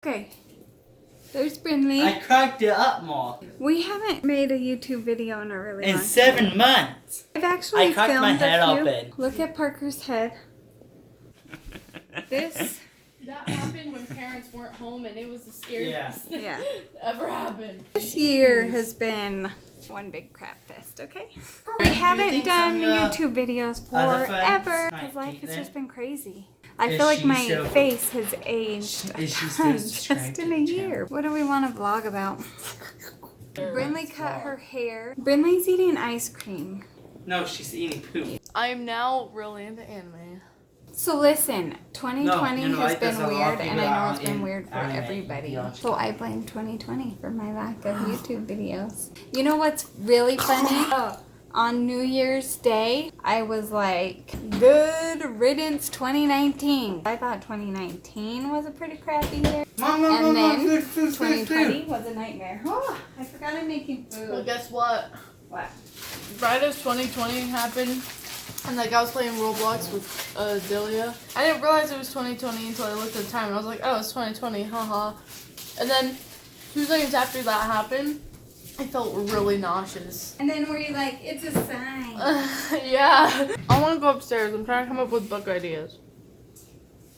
Okay, there's Brinley. I cracked it up more. We haven't made a YouTube video in a really long time. In 7 months. I've actually I cracked filmed my head a few. open. Look at Parker's head. This. That happened when parents weren't home, and it was the scariest thing Yeah. that ever happened. This year has been one big crap fest, okay? We haven't done YouTube videos forever because life has just been crazy. I feel like my face has aged just in a year. What do we want to vlog about? Brinley cut her hair. Brinley's eating ice cream. No, she's eating poop. I am now really into anime. So listen, 2020 has been there's a lot of weird, and people I that know are it's been in weird for anime. everybody. Yeah. So I blame 2020 for my lack of YouTube videos. You know what's really funny? On New Year's Day, I was like, good riddance 2019. I thought 2019 was a pretty crappy year. And then 2020 was a nightmare. Oh, I forgot I'm making food. Well, guess what? What? Right as 2020 happened, and like I was playing Roblox with Delia. I didn't realize it was 2020 until I looked at the time, and I was like, oh, it's 2020, haha. And then 2 seconds after that happened, I felt really nauseous. And then were you like, it's a sign? Yeah. I want to go upstairs. I'm trying to come up with book ideas.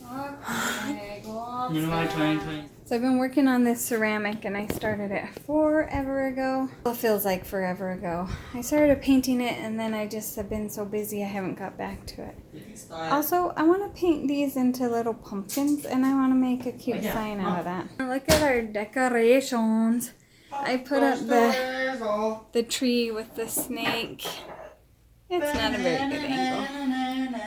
Okay, go upstairs. You know why 2020? So I've been working on this ceramic, and I started it forever ago. Well, it feels like forever ago. I started painting it, and then I just have been so busy I haven't got back to it. Also, I want to paint these into little pumpkins, and I want to make a cute sign out of that. Look at our decorations. I put up the tree with the snake. It's not a very good angle.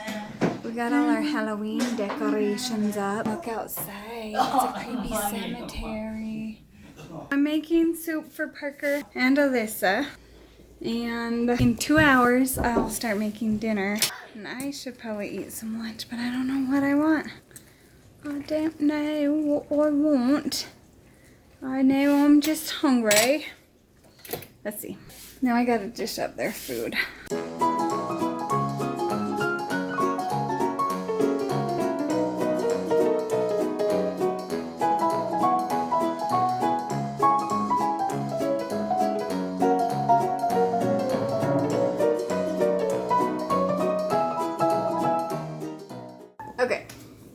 We got all our Halloween decorations up. Look outside. It's a creepy cemetery. I'm making soup for Parker and Alyssa. And in 2 hours, I'll start making dinner. And I should probably eat some lunch, but I don't know what I want. I don't know what I want. I know I'm just hungry. Let's see. Now I gotta dish up their food. Okay,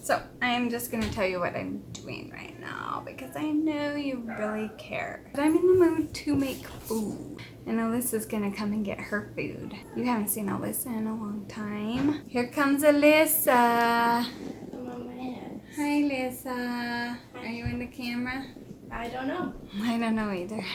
so I am just gonna tell you what I'm doing right now because I know you really care. But I'm in the mood to make food, and Alyssa's gonna come and get her food. You haven't seen Alyssa in a long time. Here comes Alyssa. Hi, Alyssa. Are you in the camera? I don't know. I don't know either.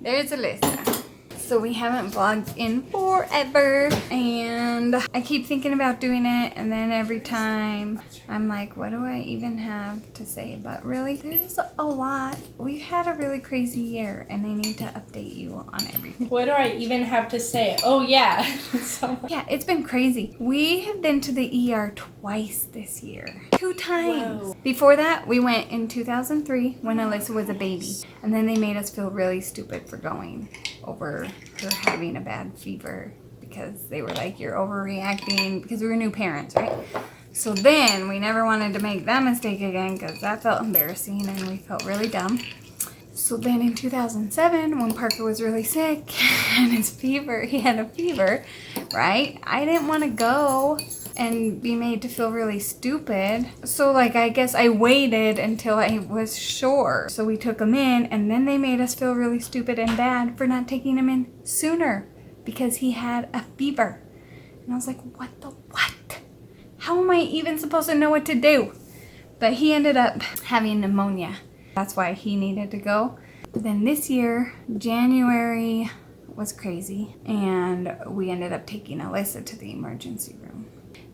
There's Alyssa. So we haven't vlogged in forever, and I keep thinking about doing it, and then every time I'm like, what do I even have to say? But really, there's a lot. We've had a really crazy year, and I need to update you on everything. What do I even have to say? Oh yeah. Yeah, it's been crazy. We have been to the ER twice this year. 2 times. Whoa. Before that, we went in 2003 when Alyssa was a baby. And then they made us feel really stupid for going over her having a bad fever because they were like, you're overreacting, because we were new parents, right? So then we never wanted to make that mistake again because that felt embarrassing and we felt really dumb. So then in 2007, when Parker was really sick and he had a fever, right? I didn't want to go and be made to feel really stupid. So like, I guess I waited until I was sure. So we took him in, and then they made us feel really stupid and bad for not taking him in sooner because he had a fever. And I was like, what the what? How am I even supposed to know what to do? But he ended up having pneumonia. That's why he needed to go. But then this year, January was crazy, and we ended up taking Alyssa to the emergency room.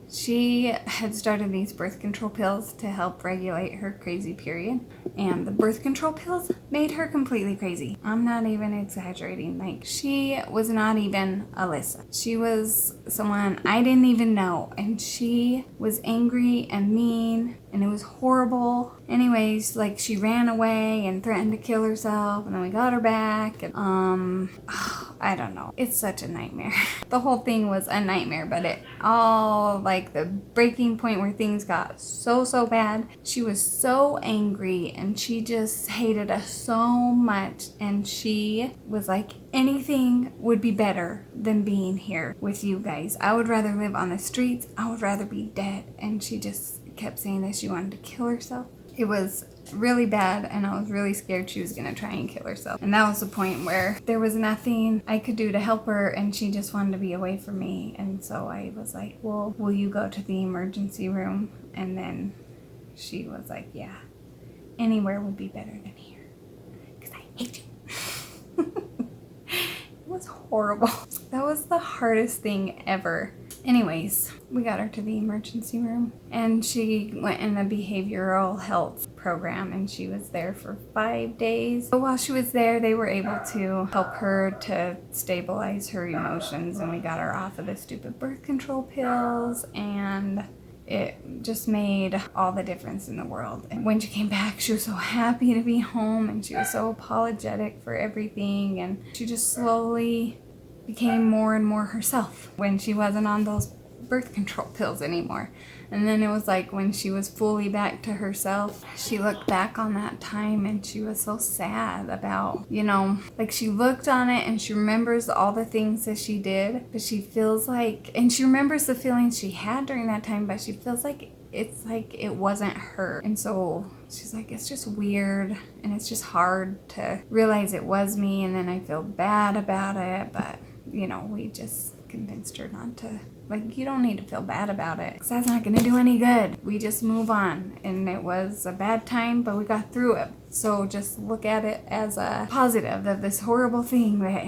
She had started these birth control pills to help regulate her crazy period, and the birth control pills made her completely crazy. I'm not even exaggerating. Like, she was not even Alyssa. She was someone I didn't even know, and she was angry and mean and it was horrible. Anyways, like she ran away and threatened to kill herself, and then we got her back. And, I don't know. It's such a nightmare. The whole thing was a nightmare, but it all, like the breaking point where things got so bad. She was so angry and she just hated us so much, and she was like, anything would be better than being here with you guys. I would rather live on the streets. I would rather be dead. And she just kept saying that she wanted to kill herself. It was really bad, and I was really scared she was gonna try and kill herself. And that was the point where there was nothing I could do to help her, and she just wanted to be away from me. And so I was like, well, will you go to the emergency room? And then she was like, yeah, anywhere would be better than here, because I hate you. It was horrible. That was the hardest thing ever. Anyways, we got her to the emergency room, and she went in a behavioral health program, and she was there for 5 days. But while she was there, they were able to help her to stabilize her emotions, and we got her off of the stupid birth control pills, and it just made all the difference in the world. And when she came back, she was so happy to be home, and she was so apologetic for everything, and she just slowly became more and more herself when she wasn't on those birth control pills anymore. And then it was like when she was fully back to herself, she looked back on that time and she was so sad about, you know, like she looked on it and she remembers all the things that she did, but she feels like, and she remembers the feelings she had during that time, but she feels like it's like it wasn't her. And so she's like, it's just weird, and it's just hard to realize it was me, and then I feel bad about it. But you know, we just convinced her not to, like, you don't need to feel bad about it, because that's not going to do any good. We just move on, and it was a bad time, but we got through it. So just look at it as a positive of this horrible thing that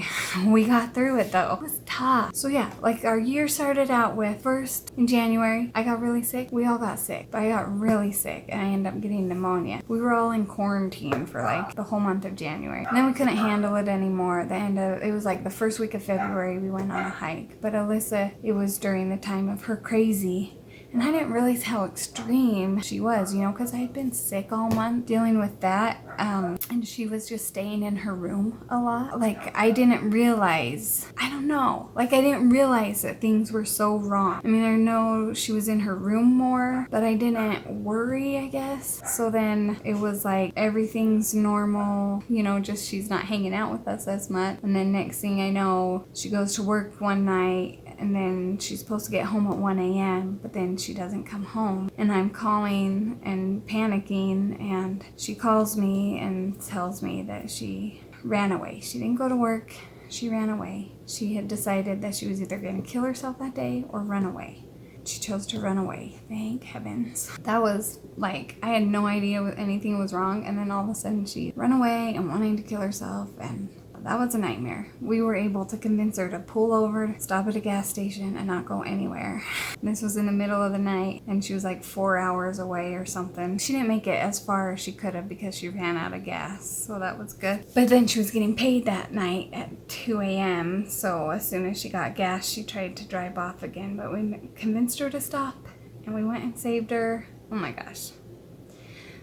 we got through it, though. It was tough. So yeah, like our year started out with, first in January, I got really sick. We all got sick, but I got really sick, and I ended up getting pneumonia. We were all in quarantine for like the whole month of January. And then we couldn't handle it anymore. It was like the first week of February, we went on a hike. But Alyssa, it was during the time of her crazy. And I didn't realize how extreme she was, you know, because I had been sick all month dealing with that. And she was just staying in her room a lot. Like, I didn't realize, I don't know, like I didn't realize that things were so wrong. I mean, I know she was in her room more, but I didn't worry, I guess. So then it was like everything's normal, you know, just she's not hanging out with us as much. And then next thing I know, she goes to work one night, and then she's supposed to get home at 1 a.m., but then she doesn't come home. And I'm calling and panicking, and she calls me and tells me that she ran away. She didn't go to work. She ran away. She had decided that she was either going to kill herself that day or run away. She chose to run away. Thank heavens. That was like, I had no idea anything was wrong, and then all of a sudden she ran away and wanting to kill herself, and that was a nightmare. We were able to convince her to pull over, stop at a gas station, and not go anywhere. This was in the middle of the night, and she was like 4 hours away or something. She didn't make it as far as she could have because she ran out of gas, so that was good. But then she was getting paid that night at 2 a.m., so as soon as she got gas, she tried to drive off again, but we convinced her to stop, and we went and saved her. Oh my gosh.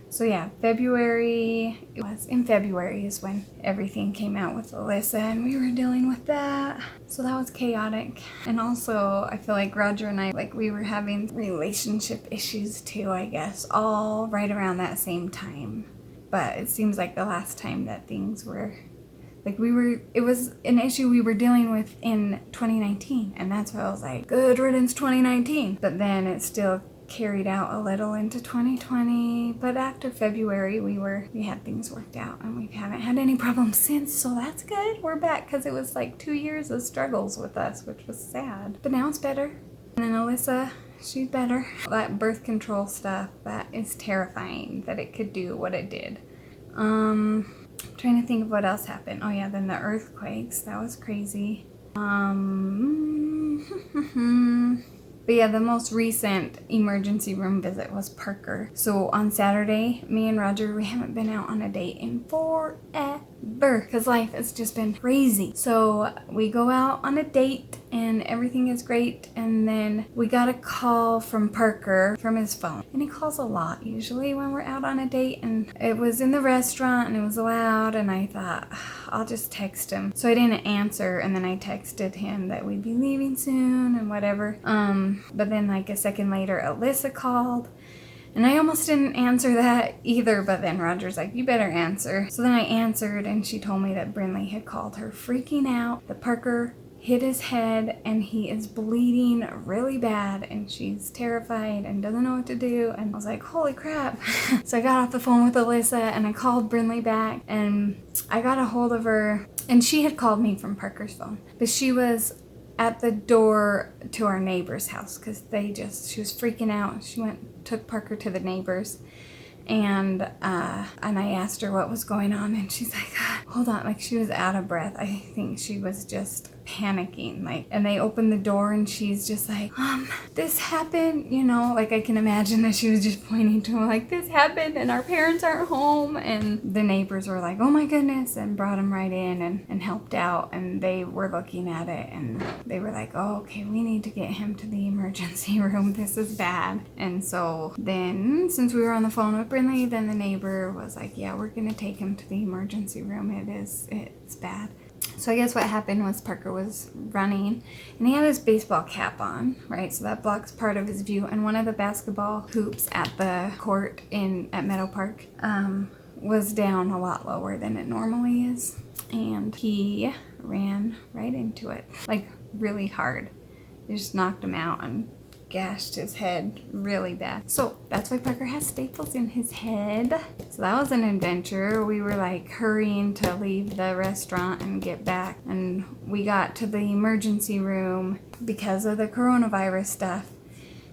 So yeah, February is when everything came out with Alyssa, and we were dealing with that. So that was chaotic. And also, I feel like Roger and I, like, we were having relationship issues too, I guess, all right around that same time. But it seems like the last time that things were, like, it was an issue we were dealing with in 2019. And that's why I was like, good riddance 2019. But then it still carried out a little into 2020, but after February we had things worked out, and we haven't had any problems since, so that's good. We're back, because it was like 2 years of struggles with us, which was sad, but now it's better. And then Alyssa, she's better. That birth control stuff, that is terrifying that it could do what it did. I'm trying to think of what else happened. Oh yeah, then the earthquakes, that was crazy. But yeah, the most recent emergency room visit was Parker. So on Saturday, me and Roger, we haven't been out on a date in forever, because life has just been crazy. So we go out on a date, and everything is great. And then we got a call from Parker from his phone, and he calls a lot usually when we're out on a date, and it was in the restaurant and it was loud, and I thought I'll just text him. So I didn't answer, and then I texted him that we'd be leaving soon and whatever. But then like a second later, Alyssa called. And I almost didn't answer that either, but then Roger's like, you better answer. So then I answered, and she told me that Brinley had called her freaking out, that Parker hit his head and he is bleeding really bad, and she's terrified and doesn't know what to do. And I was like, holy crap. So I got off the phone with Alyssa and I called Brinley back, and I got a hold of her, and she had called me from Parker's phone, but she was at the door to our neighbor's house because she was freaking out. She took Parker to the neighbors, and I asked her what was going on, and she's like, hold on, like she was out of breath. I think she was just panicking, like, and they opened the door and she's just like, this happened, you know, like I can imagine that she was just pointing to him like, this happened and our parents aren't home. And the neighbors were like, oh my goodness, and brought him right in and helped out, and they were looking at it and they were like, oh, okay, we need to get him to the emergency room, this is bad. And so then, since we were on the phone with Brinley, then the neighbor was like, yeah, we're gonna take him to the emergency room, it's bad. So I guess what happened was Parker was running, and he had his baseball cap on, right? So that blocks part of his view. And one of the basketball hoops at the court at Meadow Park was down a lot lower than it normally is. And he ran right into it, like really hard. It just knocked him out and gashed his head really bad. So that's why Parker has staples in his head. So that was an adventure. We were like hurrying to leave the restaurant and get back, and we got to the emergency room because of the coronavirus stuff.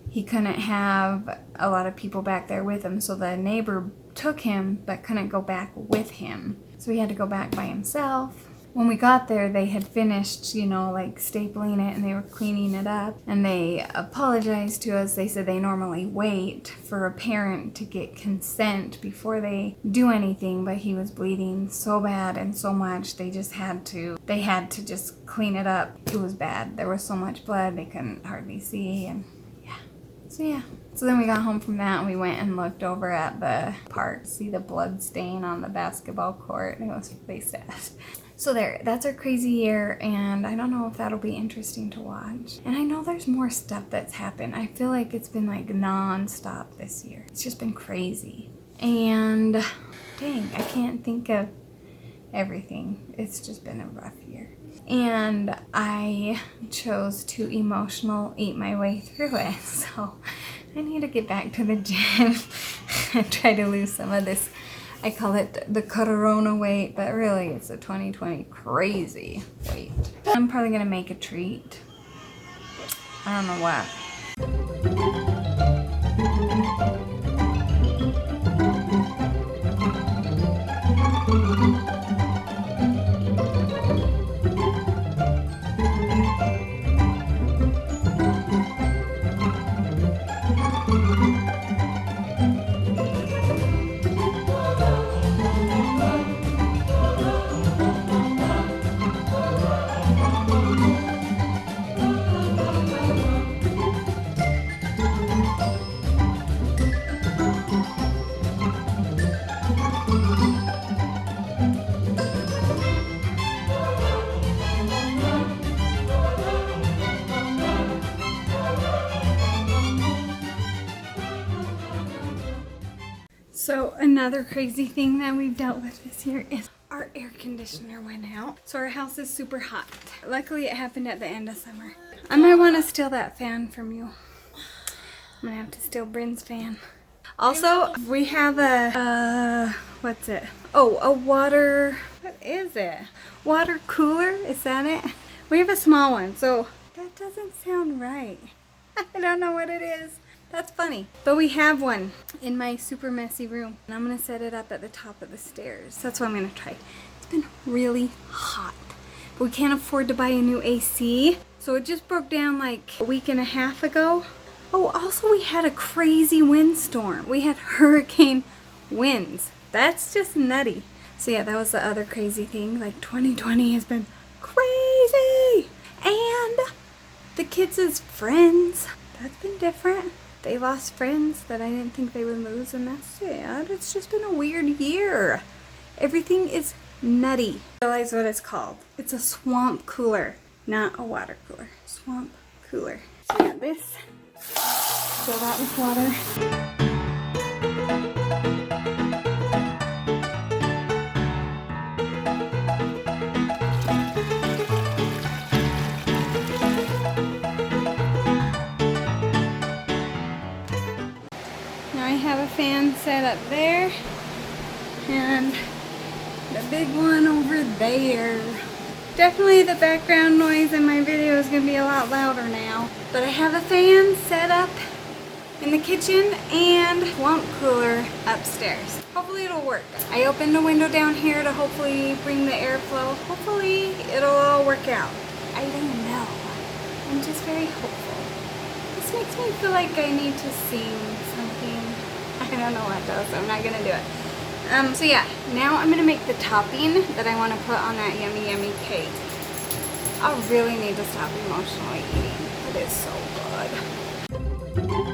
He couldn't have a lot of people back there with him, so the neighbor took him but couldn't go back with him, so he had to go back by himself. When we got there, they had finished, like stapling it, and they were cleaning it up, and they apologized to us. They said they normally wait for a parent to get consent before they do anything, but he was bleeding so bad and so much, they had to just clean it up. It was bad. There was so much blood, they couldn't hardly see, and So then we got home from that, and we went and looked over at the park, see the blood stain on the basketball court, and it was really sad. So that's our crazy year, and I don't know if that'll be interesting to watch. And I know there's more stuff that's happened. I feel like it's been like non-stop this year. It's just been crazy. And dang, I can't think of everything. It's just been a rough year. And I chose to emotional eat my way through it. So I need to get back to the gym and try to lose some of this. I call it the corona weight, but really it's a 2020 crazy weight. I'm probably gonna make a treat. I don't know what. So another crazy thing that we've dealt with this year is our air conditioner went out. So our house is super hot. Luckily it happened at the end of summer. I might want to steal that fan from you. I'm gonna have to steal Bryn's fan. Also, we have what's it? Oh, a water, what is it? Water cooler, is that it? We have a small one, so that doesn't sound right. I don't know what it is. That's funny. But we have one in my super messy room, and I'm gonna set it up at the top of the stairs. That's what I'm gonna try. It's been really hot, but we can't afford to buy a new AC. So it just broke down like a week and a half ago. Oh, also we had a crazy windstorm. We had hurricane winds. That's just nutty. So yeah, that was the other crazy thing. Like 2020 has been crazy. And the kids' friends. That's been different. They lost friends that I didn't think they would lose, and that's sad. It's just been a weird year. Everything is nutty. Realize what it's called. It's a swamp cooler, not a water cooler. Swamp cooler. So we got this. Fill that with water. Now I have a fan set up there and the big one over there. Definitely the background noise in my video is going to be a lot louder now. But I have a fan set up in the kitchen and swamp cooler upstairs. Hopefully it'll work. I opened a window down here to hopefully bring the airflow. Hopefully it'll all work out. I don't know. I'm just very hopeful. This makes me feel like I need to sing something. I don't know what though, so I'm not going to do it. So yeah, now I'm going to make the topping that I want to put on that yummy yummy cake. I really need to stop emotionally eating. It is so good.